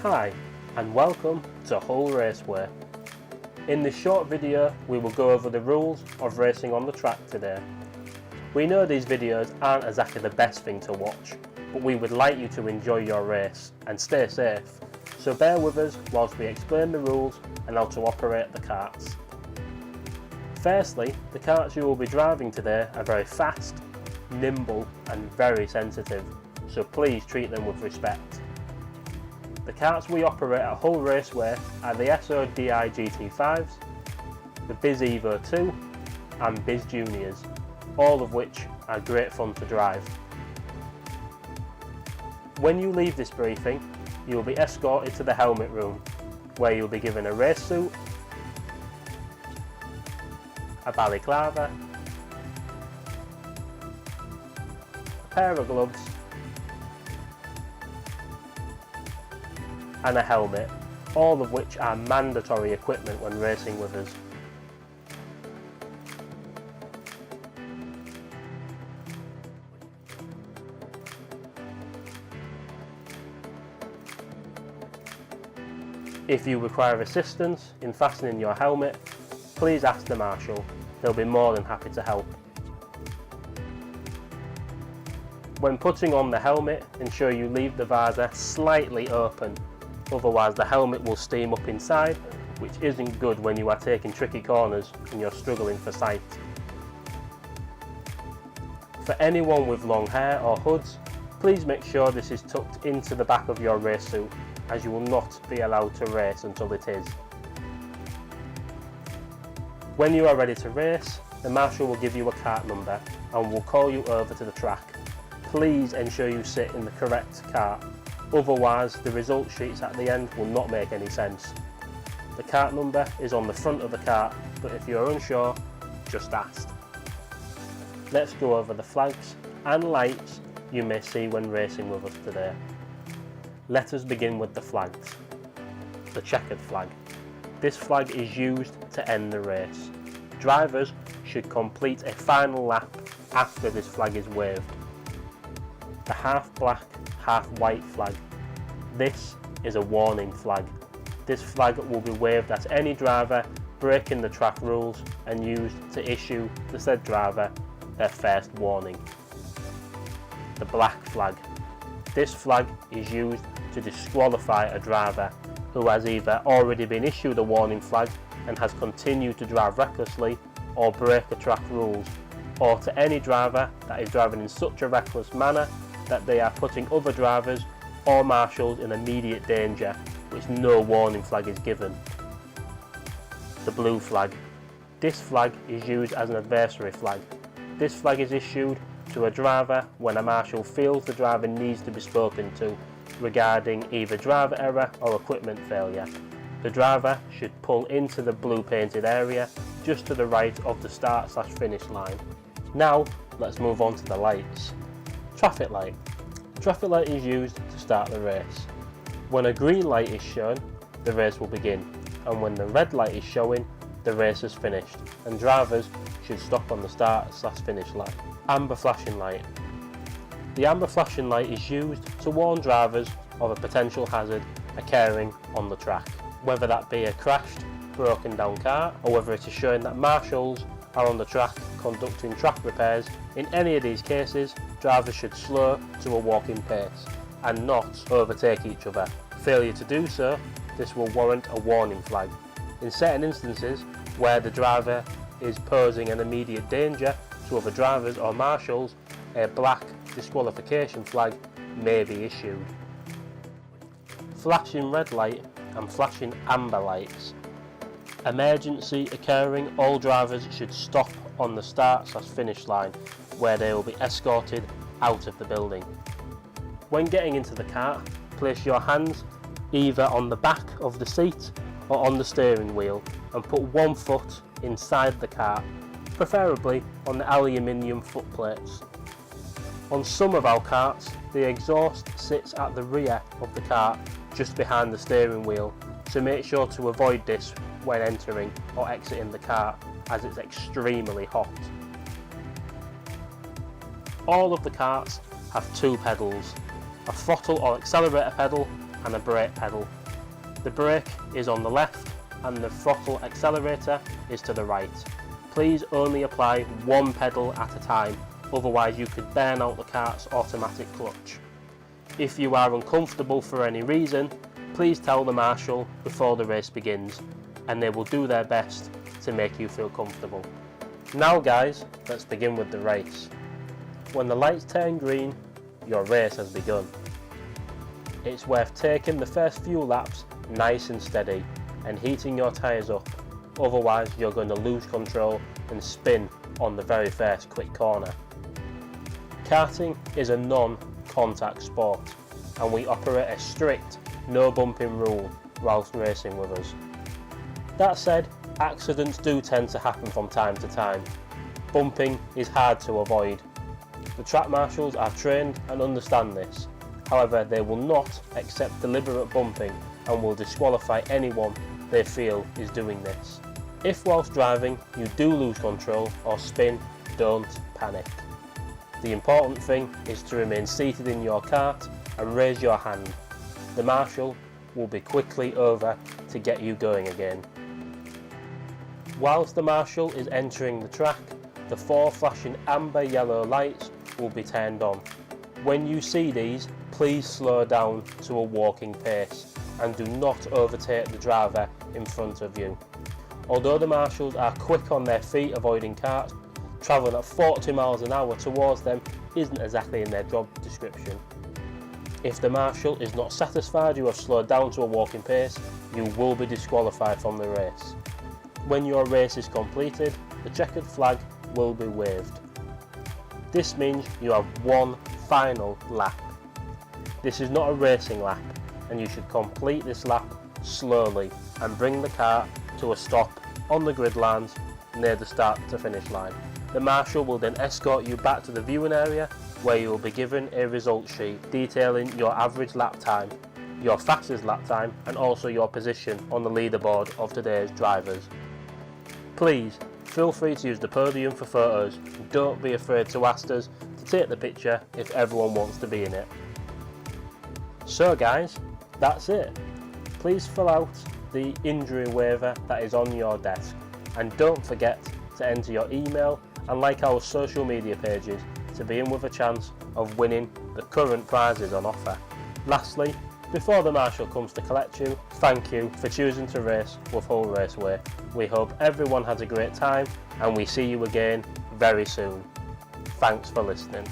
Hi and welcome to Hull Raceway. In this short video we will go over the rules of racing on the track today. We know these videos aren't exactly the best thing to watch, but we would like you to enjoy your race and stay safe, so bear with us whilst we explain the rules and how to operate the karts. Firstly, the karts you will be driving today are very fast, nimble and very sensitive, so please treat them with respect. The karts we operate at Hull Raceway are the SODI GT5s, the Biz Evo 2 and Biz Juniors, all of which are great fun to drive. When you leave this briefing, you will be escorted to the helmet room, where you will be given a race suit, a balaclava, a pair of gloves and a helmet, all of which are mandatory equipment when racing with us. If you require assistance in fastening your helmet, please ask the marshal, they'll be more than happy to help. When putting on the helmet, ensure you leave the visor slightly open, otherwise the helmet will steam up inside, which isn't good when you are taking tricky corners and you're struggling for sight. For anyone with long hair or hoods, please make sure this is tucked into the back of your race suit, as you will not be allowed to race until it is. When you are ready to race, the marshal will give you a kart number and will call you over to the track. Please ensure you sit in the correct kart, otherwise the result sheets at the end will not make any sense. The kart number is on the front of the kart, but if you are unsure, just ask. Let's go over the flags and lights you may see when racing with us today. Let us begin with the flags. The checkered flag. This flag is used to end the race. Drivers should complete a final lap after this flag is waved. The half black, half white flag. This is a warning flag. This flag will be waved at any driver breaking the track rules and used to issue the said driver their first warning. The black flag. This flag is used to disqualify a driver who has either already been issued a warning flag and has continued to drive recklessly or break the track rules, or to any driver that is driving in such a reckless manner that they are putting other drivers or marshals in immediate danger, which no warning flag is given. The blue flag. This flag is used as an adversary flag. This flag is issued to a driver when a marshal feels the driver needs to be spoken to regarding either driver error or equipment failure. The driver should pull into the blue painted area just to the right of the start/finish line. Now let's move on to the lights. Traffic light. The traffic light is used to start the race. When a green light is shown, the race will begin, and when the red light is showing, the race is finished and drivers should stop on the start/finish line. Amber flashing light. The amber flashing light is used to warn drivers of a potential hazard occurring on the track, whether that be a crashed, broken down car, or whether it is showing that marshals are on the track conducting track repairs. In any of these cases, drivers should slow to a walking pace and not overtake each other. Failure to do so, this will warrant a warning flag. In certain instances where the driver is posing an immediate danger to other drivers or marshals, a black disqualification flag may be issued. Flashing red light and flashing amber lights. Emergency occurring, all drivers should stop on the start/finish line, where they will be escorted out of the building. When getting into the kart, place your hands either on the back of the seat or on the steering wheel and put one foot inside the kart, preferably on the aluminium foot plates. On some of our karts, the exhaust sits at the rear of the kart, just behind the steering wheel, so make sure to avoid this when entering or exiting the kart, as it's extremely hot. All of the karts have two pedals, a throttle or accelerator pedal and a brake pedal. The brake is on the left and the throttle accelerator is to the right. Please only apply one pedal at a time, otherwise you could burn out the kart's automatic clutch. If you are uncomfortable for any reason, please tell the marshal before the race begins and they will do their best to make you feel comfortable. Now guys, let's begin with the race. When the lights turn green, your race has begun. It's worth taking the first few laps nice and steady and heating your tyres up, otherwise you're going to lose control and spin on the very first quick corner. Karting is a non-contact sport and we operate a strict no bumping rule whilst racing with us. That said, accidents do tend to happen from time to time. Bumping is hard to avoid. The track marshals are trained and understand this. However, they will not accept deliberate bumping and will disqualify anyone they feel is doing this. If whilst driving you do lose control or spin, don't panic. The important thing is to remain seated in your kart and raise your hand. The marshal will be quickly over to get you going again. Whilst the marshal is entering the track, the 4 flashing amber yellow lights will be turned on. When you see these, please slow down to a walking pace and do not overtake the driver in front of you. Although the marshals are quick on their feet avoiding karts, travelling at 40 miles an hour towards them isn't exactly in their job description. If the marshal is not satisfied you have slowed down to a walking pace, you will be disqualified from the race. When your race is completed, the checkered flag will be waved. This means you have one final lap. This is not a racing lap and you should complete this lap slowly and bring the kart to a stop on the grid lines near the start to finish line. The marshal will then escort you back to the viewing area where you will be given a result sheet detailing your average lap time, your fastest lap time and also your position on the leaderboard of today's drivers. Please feel free to use the podium for photos and don't be afraid to ask us to take the picture if everyone wants to be in it. So guys, that's it. Please fill out the injury waiver that is on your desk and don't forget to enter your email and like our social media pages to be in with a chance of winning the current prizes on offer. Lastly, before the marshal comes to collect you, thank you for choosing to race with Hull Raceway. We hope everyone has a great time and we see you again very soon. Thanks for listening.